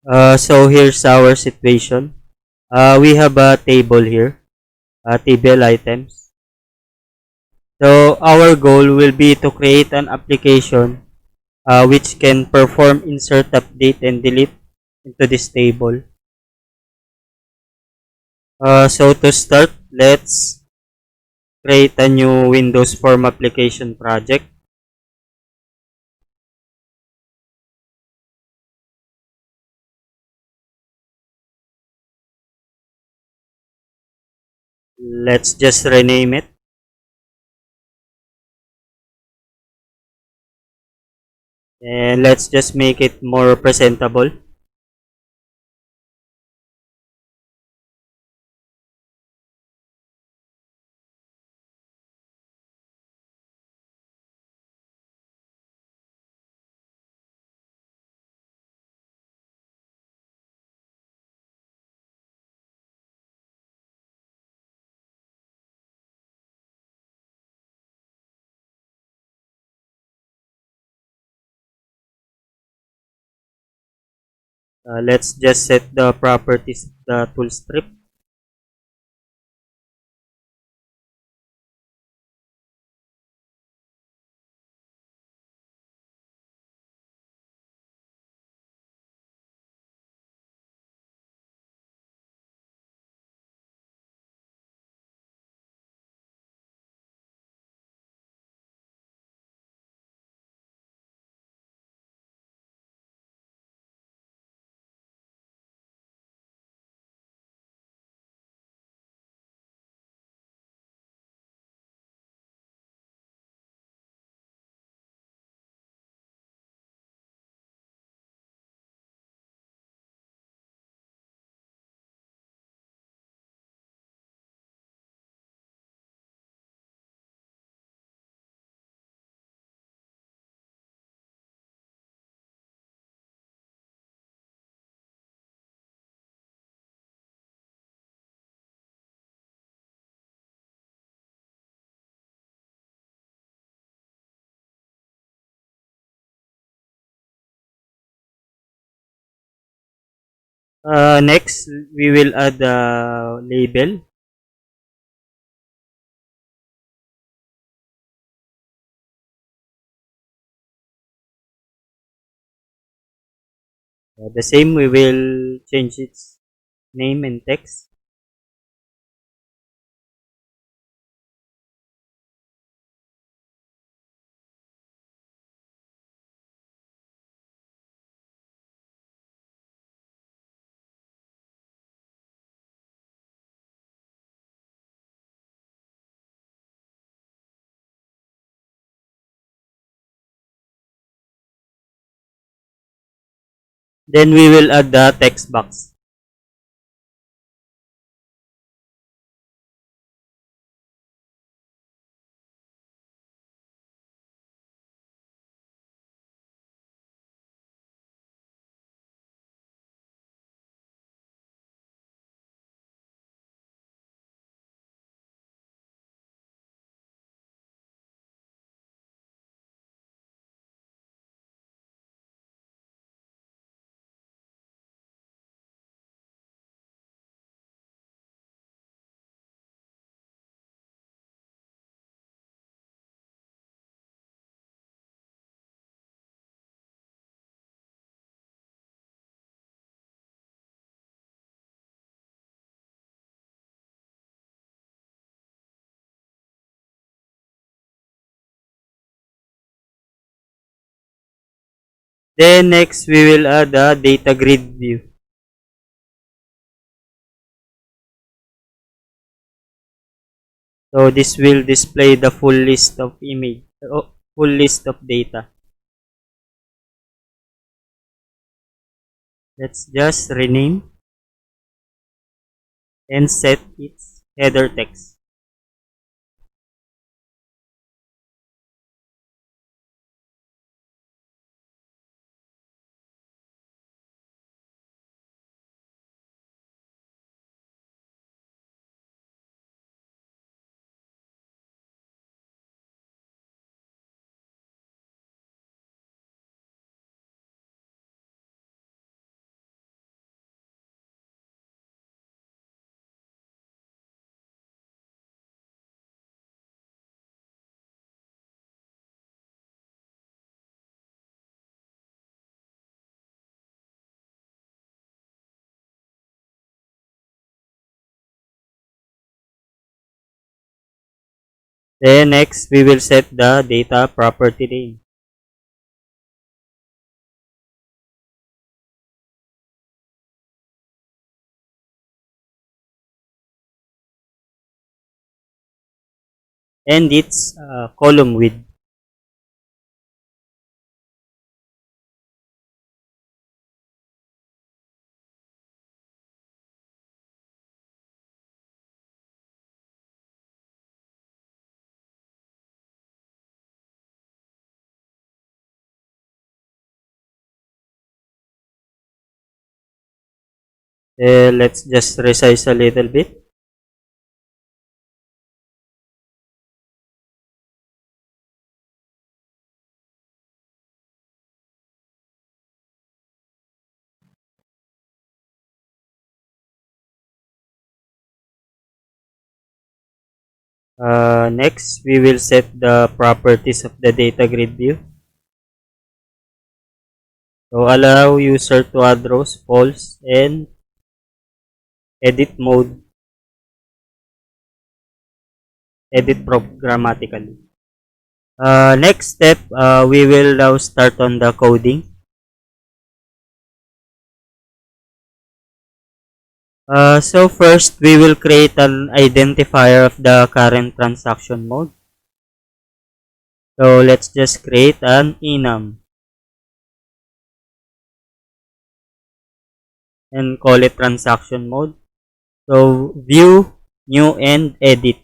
So here's our situation. We have a table here, table items. So our goal will be to create an application which can perform insert, update, and delete into this table. So to start, let's create a new Windows Form application project. Let's just rename it. And let's just make it more presentable. Let's just set the properties of the tool strip. Next, we will add a label. The same, we will change its name and text. Then we will add the text box. Then next, we will add a data grid view. So this will display the full list of full list of data. Let's just rename and set its header text. Then next, we will set the data property name. And its column width. Let's just resize a little bit. Next, we will set the properties of the data grid view. So allow user to add rows, false, and edit mode, edit programmatically. Next step, we will now start on the coding. So first, we will create an identifier of the current transaction mode. So let's just create an enum and call it transaction mode. So view, new, and edit.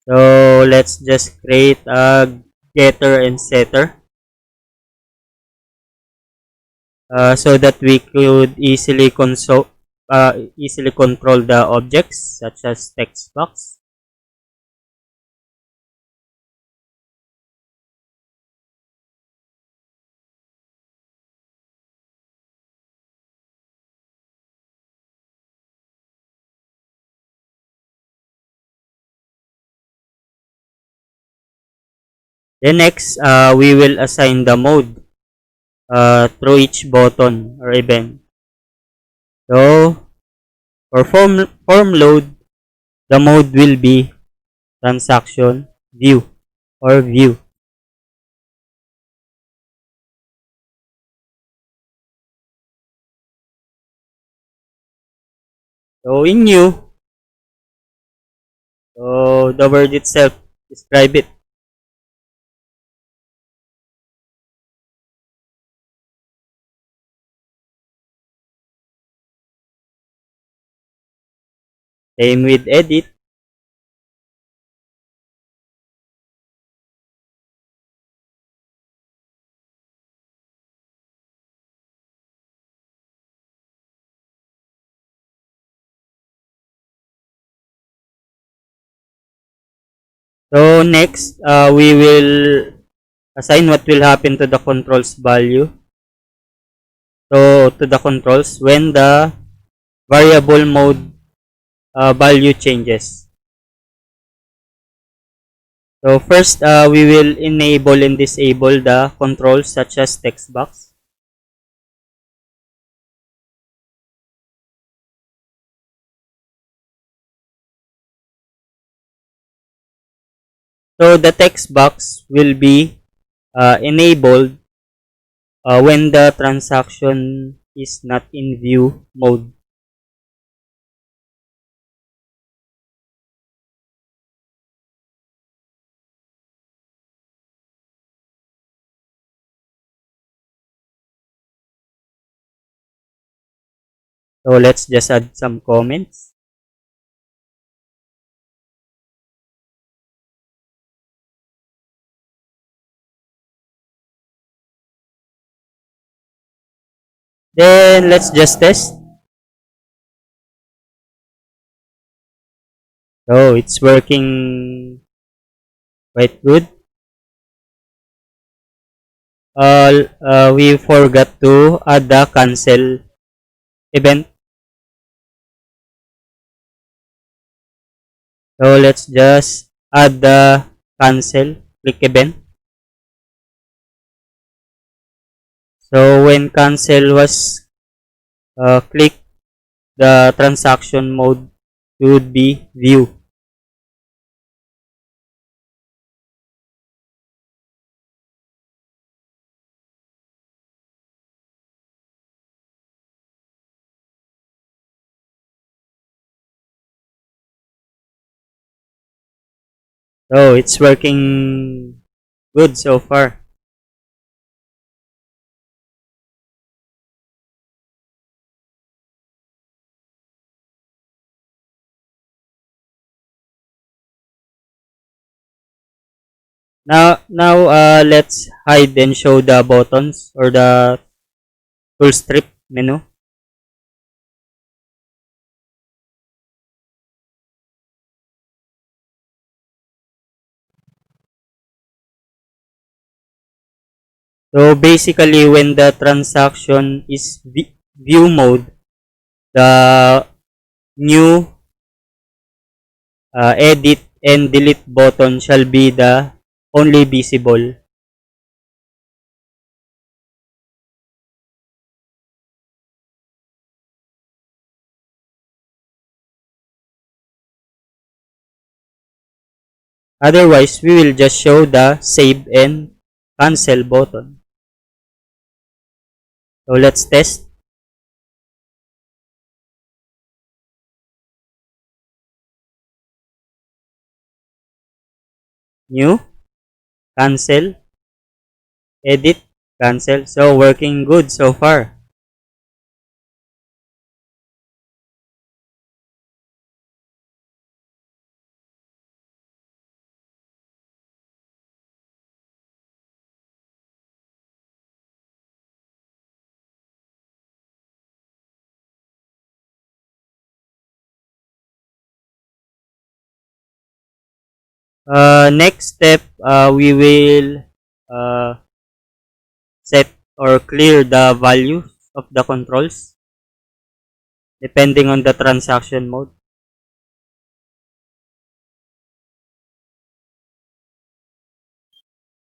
So let's just create a getter and setter so that we could easily control the objects such as text box. Then next, we will assign the mode through each button or event. So for form load, the mode will be transaction view or view. So in new, so the word itself, describe it. Same with edit. So next, we will assign what will happen to the controls value. So to the controls when the variable mode value changes. So first, we will enable and disable the controls such as text box. So the text box will be enabled when the transaction is not in view mode. So let's just add some comments. Then let's just test. So it's working quite good. We forgot to add the cancel event. So let's just add the cancel click event. So when cancel was clicked, the transaction mode should be view. So it's working good so far. Now let's hide and show the buttons or the tool strip menu. So basically, when the transaction is view mode, the new edit and delete button shall be the only visible. Otherwise, we will just show the save and cancel button. So let's test. New, cancel, edit, cancel. So working good so far. Next step, we will uh, set or clear the values of the controls depending on the transaction mode.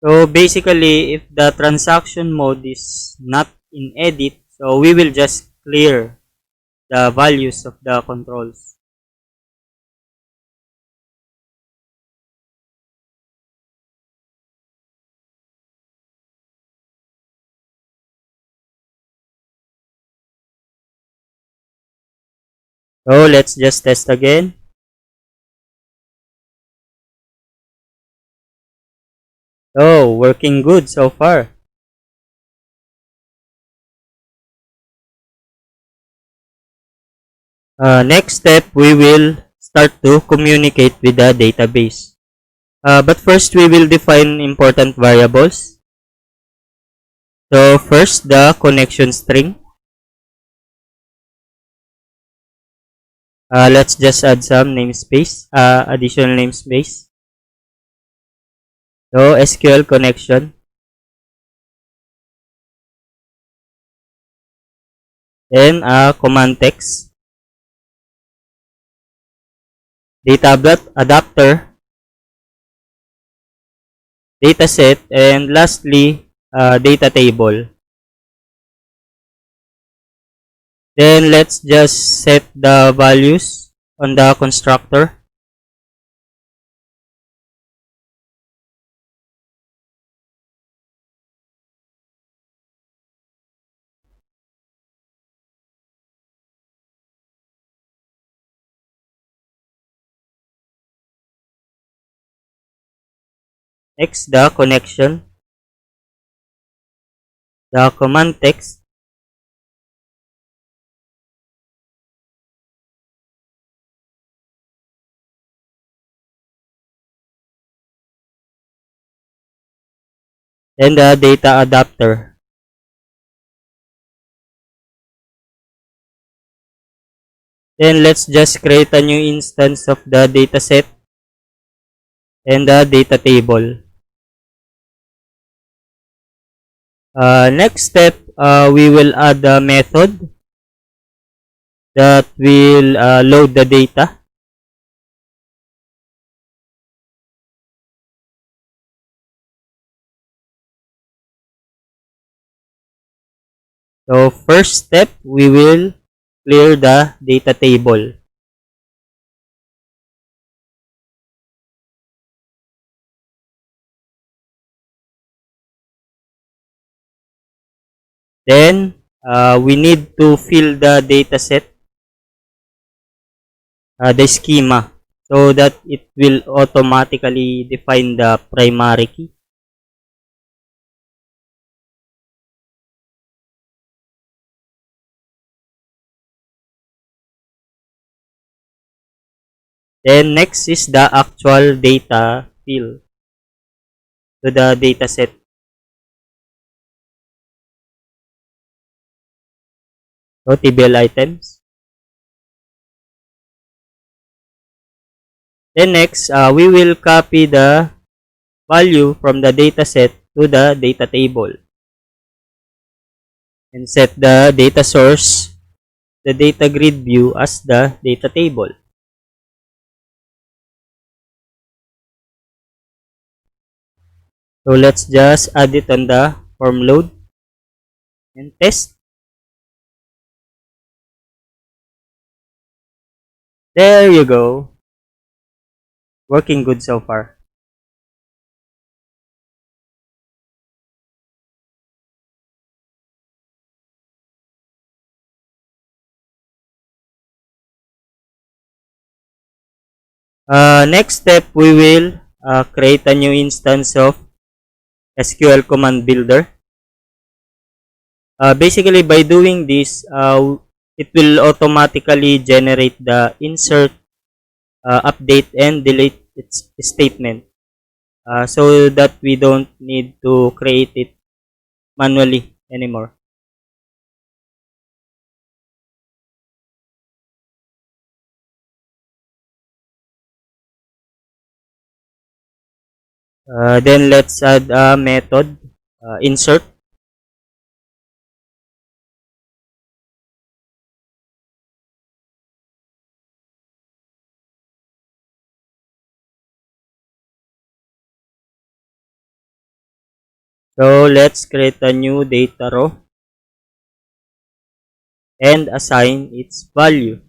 So basically, if the transaction mode is not in edit, so we will just clear the values of the controls. So let's just test again. So working good so far. Next step, we will start to communicate with the database. But first, we will define important variables. So first, the connection string. Let's just add some namespace, additional namespace. So SQL connection. Then command text, data adapter, dataset, and lastly, data table. Then let's just set the values on the constructor. Next, the connection, the command text, then the data adapter. Then let's just create a new instance of the dataset and the data table. Next step, we will add a method that will load the data. So first step, we will clear the data table. Then we need to fill the data set, the schema, so that it will automatically define the primary key. Then next is the actual data fill to the data set. So table items. Then next, we will copy the value from the data set to the data table and set the data source, the data grid view as the data table. So let's just add it on the form load and test. There you go. Working good so far. Next step, we will create a new instance of SQL command builder. Basically, by doing this, it will automatically generate the insert, update, and delete its statement, so that we don't need to create it manually anymore. Then let's add a method, insert. So let's create a new data row and assign its value.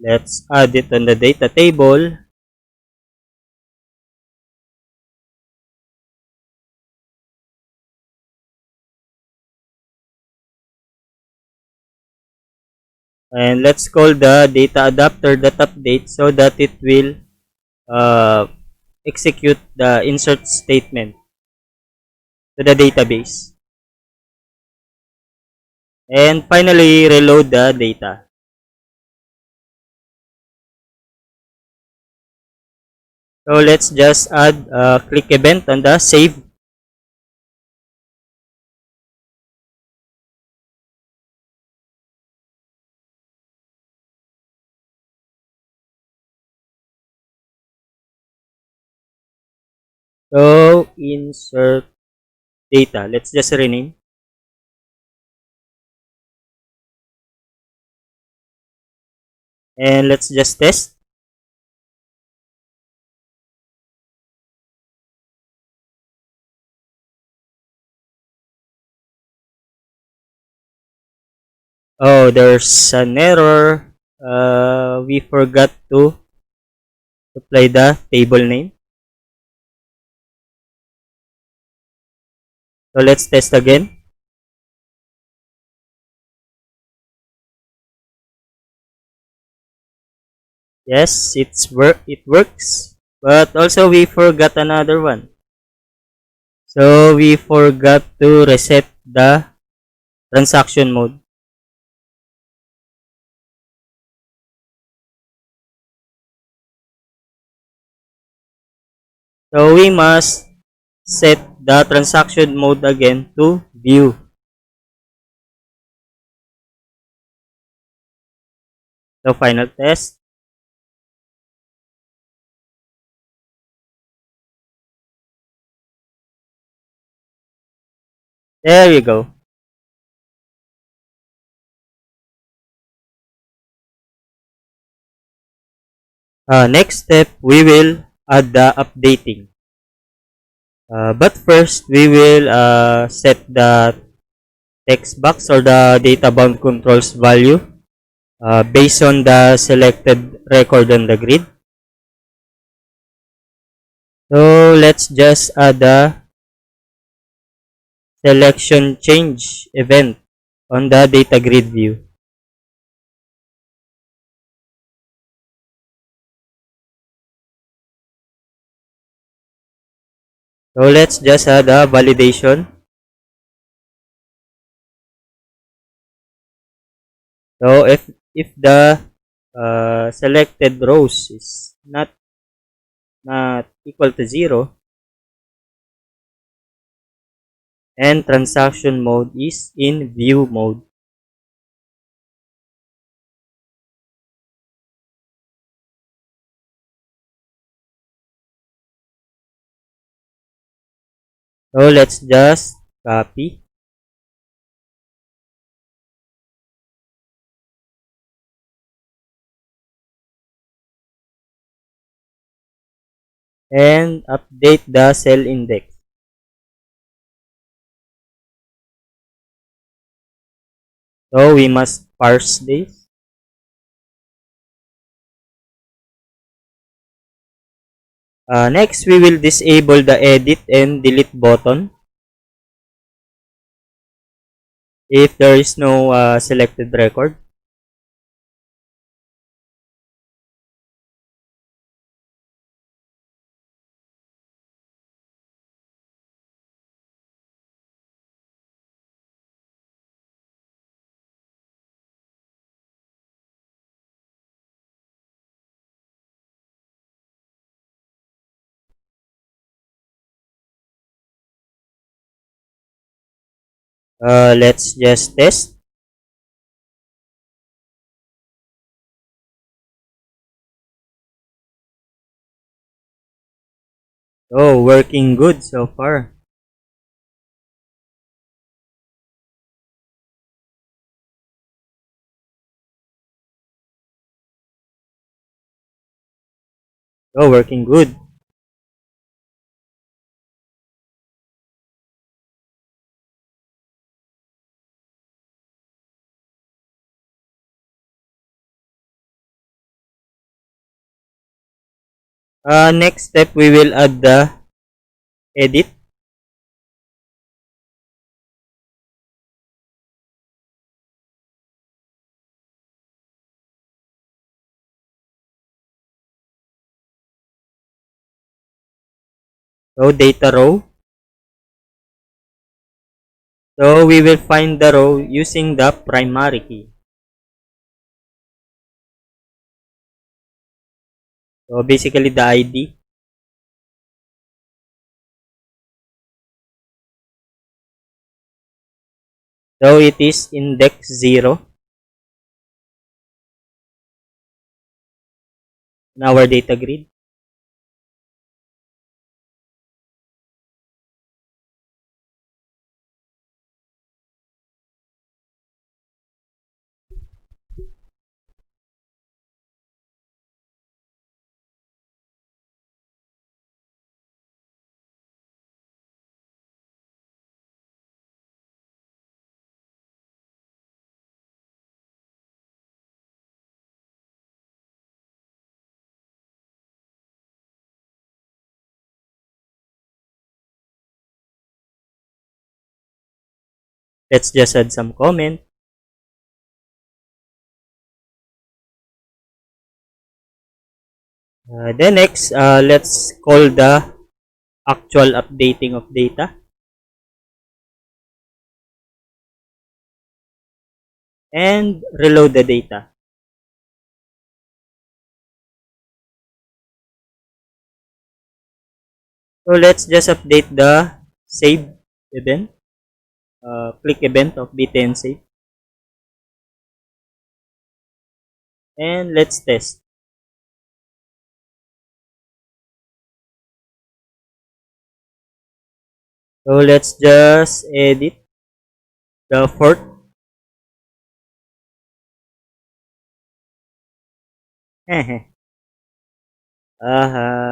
Let's add it on the data table. And let's call the data adapter that update so that it will uh, execute the insert statement to the database. And finally, reload the data. So let's just add a click event on the save. So insert data. Let's just rename. And let's just test. Oh, there's an error. We forgot to apply the table name. So let's test again. Yes, it works. But also we forgot another one. So we forgot to reset the transaction mode. So we must set the transaction mode again to view. So final test. There you go. Next step, we will add the updating. But first, we will set the text box or the data bound controls value based on the selected record on the grid. So let's just add a selection change event on the data grid view. So let's just add a validation. So if the selected rows is not equal to 0 and transaction mode is in view mode. So let's just copy and update the cell index. So we must parse this. Next, we will disable the edit and delete button if there is no selected record. Let's just test. Oh, working good so far. Oh, working good. Next step, we will add the edit. So data row. So we will find the row using the primary key. So basically the ID. So it is index 0 in our data grid. Let's just add some comment. Then next, let's call the actual updating of data and reload the data. So let's just update the save event, click event of btn save, and let's test. So let's just edit the fourth.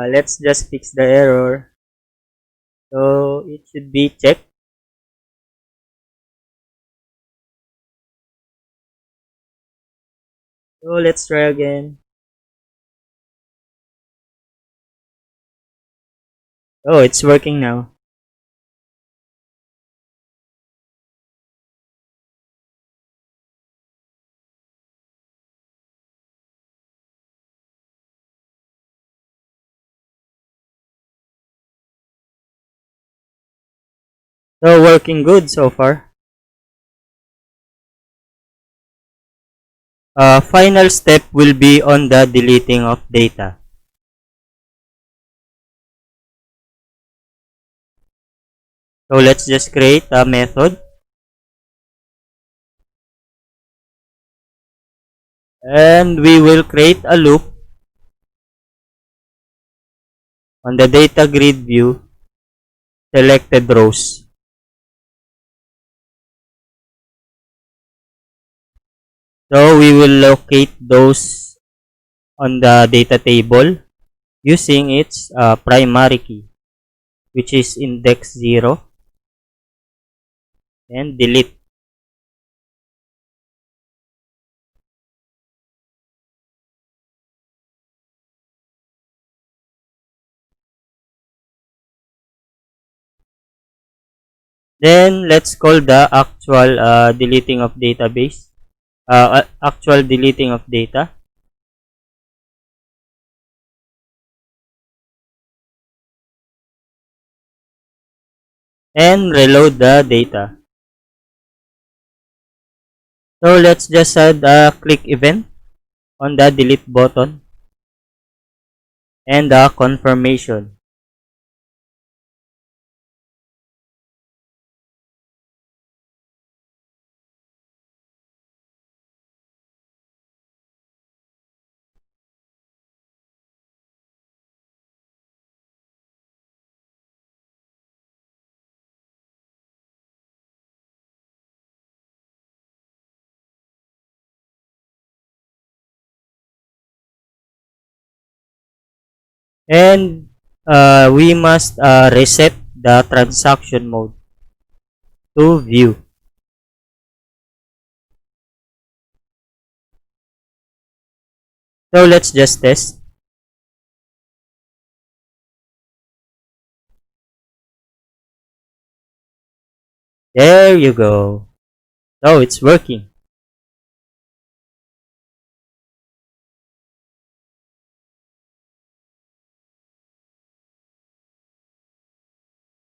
Let's just fix the error. So it should be checked. So let's try again. Oh, it's working now. So working good so far. Final step will be on the deleting of data. So let's just create a method and we will create a loop on the data grid view selected rows. So we will locate those on the data table using its primary key, which is index 0, and delete. Then let's call the actual deleting of database, actual deleting of data, and reload the data. So let's just add a click event on the delete button and the confirmation. And we must reset the transaction mode to view. So let's just test. There you go. So it's working.